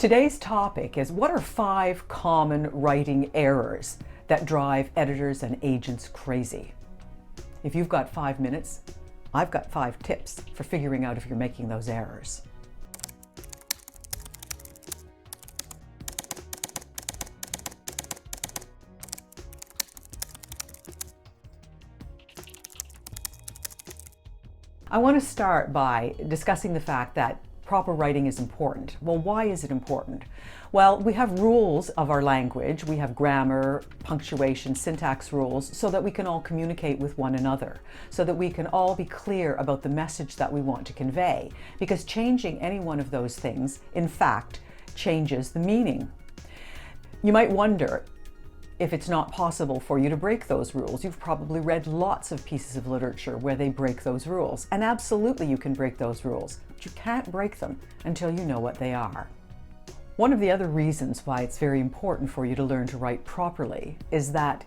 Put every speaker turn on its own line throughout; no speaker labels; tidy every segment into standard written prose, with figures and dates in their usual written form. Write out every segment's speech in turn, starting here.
Today's topic is, what are 5 common writing errors that drive editors and agents crazy? If you've got 5 minutes, I've got 5 tips for figuring out if you're making those errors. I want to start by discussing the fact that proper writing is important. Well, why is it important? Well, we have rules of our language. We have grammar, punctuation, syntax rules, so that we can all communicate with one another, so that we can all be clear about the message that we want to convey. Because changing any one of those things, in fact, changes the meaning. You might wonder if it's not possible for you to break those rules. You've probably read lots of pieces of literature where they break those rules. And absolutely you can break those rules, but you can't break them until you know what they are. One of the other reasons why it's very important for you to learn to write properly is that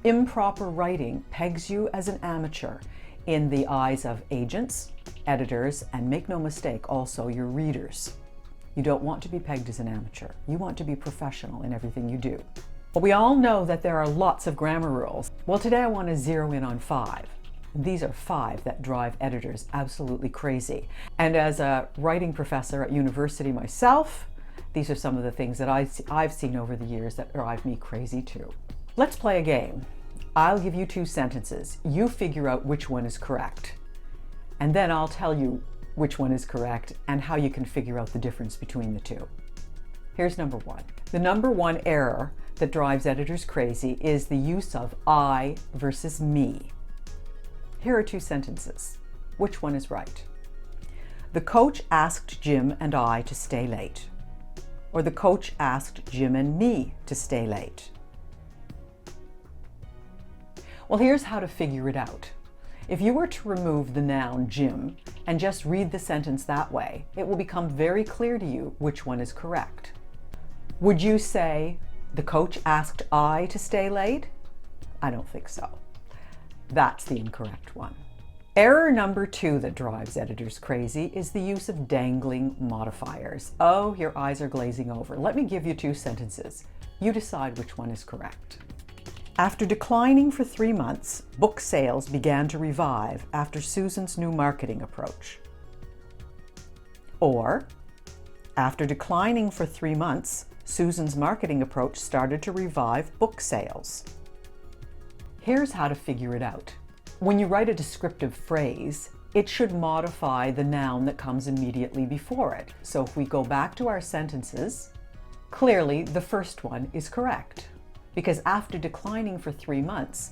improper writing pegs you as an amateur in the eyes of agents, editors, and make no mistake, also your readers. You don't want to be pegged as an amateur. You want to be professional in everything you do. Well, we all know that there are lots of grammar rules. Well, today I want to zero in on 5. These are 5 that drive editors absolutely crazy. And as a writing professor at university myself, these are some of the things that I've seen over the years that drive me crazy too. Let's play a game. I'll give you 2 sentences. You figure out which one is correct. And then I'll tell you which one is correct and how you can figure out the difference between the two. Here's number 1. The number 1 error that drives editors crazy is the use of I versus me. Here are 2 sentences. Which one is right? The coach asked Jim and I to stay late. Or the coach asked Jim and me to stay late. Well, here's how to figure it out. If you were to remove the noun Jim and just read the sentence that way, it will become very clear to you which one is correct. Would you say, the coach asked I to stay late? I don't think so. That's the incorrect one. Error number 2 that drives editors crazy is the use of dangling modifiers. Oh, your eyes are glazing over. Let me give you 2 sentences. You decide which one is correct. After declining for 3 months, book sales began to revive after Susan's new marketing approach. Or, after declining for 3 months, Susan's marketing approach started to revive book sales. Here's how to figure it out. When you write a descriptive phrase, it should modify the noun that comes immediately before it. So if we go back to our sentences, clearly the first one is correct, because after declining for 3 months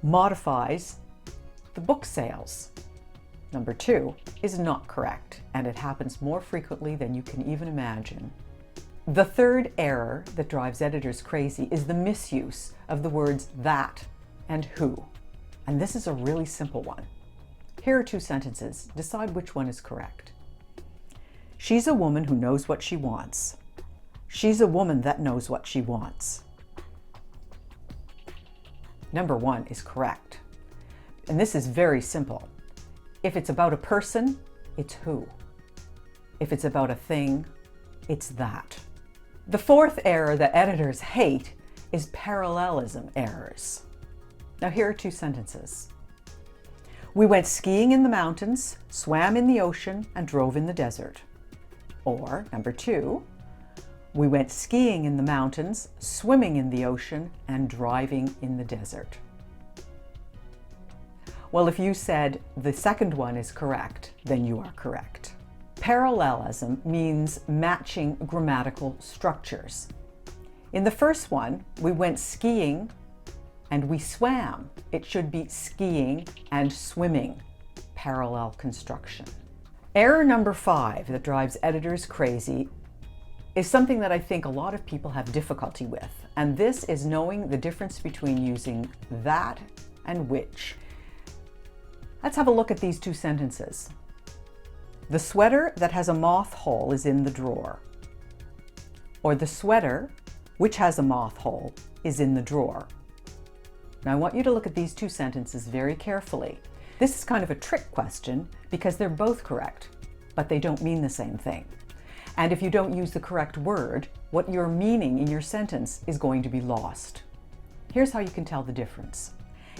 modifies the book sales. Number 2 is not correct, and it happens more frequently than you can even imagine. The third error that drives editors crazy is the misuse of the words that and who. And this is a really simple one. Here are 2 sentences. Decide which one is correct. She's a woman who knows what she wants. She's a woman that knows what she wants. Number 1 is correct. And this is very simple. If it's about a person, it's who. If it's about a thing, it's that. The 4th error that editors hate is parallelism errors. Now here are 2 sentences. We went skiing in the mountains, swam in the ocean, and drove in the desert. Or number 2, we went skiing in the mountains, swimming in the ocean, and driving in the desert. Well, if you said the second one is correct, then you are correct. Parallelism means matching grammatical structures. In the first one, we went skiing and we swam. It should be skiing and swimming. Parallel construction. Error number 5 that drives editors crazy is something that I think a lot of people have difficulty with, and this is knowing the difference between using that and which. Let's have a look at these 2 sentences. The sweater that has a moth hole is in the drawer. Or the sweater, which has a moth hole, is in the drawer. Now I want you to look at these 2 sentences very carefully. This is kind of a trick question because they're both correct, but they don't mean the same thing. And if you don't use the correct word, what you're meaning in your sentence is going to be lost. Here's how you can tell the difference.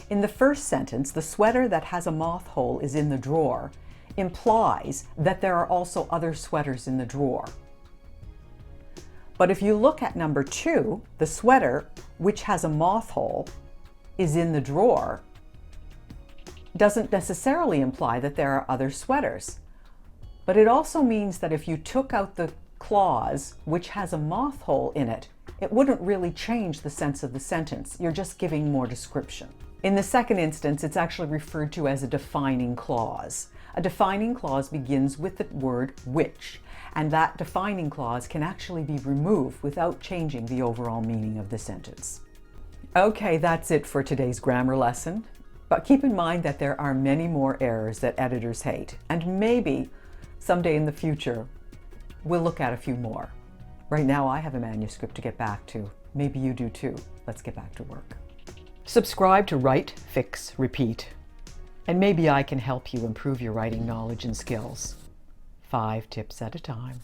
In the first sentence, the sweater that has a moth hole is in the drawer implies that there are also other sweaters in the drawer. But if you look at number 2, the sweater which has a moth hole is in the drawer doesn't necessarily imply that there are other sweaters. But it also means that if you took out the clause which has a moth hole in it, it wouldn't really change the sense of the sentence. You're just giving more description. In the second instance, it's actually referred to as a defining clause. A defining clause begins with the word which, and that defining clause can actually be removed without changing the overall meaning of the sentence. Okay, that's it for today's grammar lesson. But keep in mind that there are many more errors that editors hate, and maybe someday in the future, we'll look at a few more. Right now, I have a manuscript to get back to. Maybe you do too. Let's get back to work. Subscribe to Write, Fix, Repeat, and maybe I can help you improve your writing knowledge and skills. 5 tips at a time.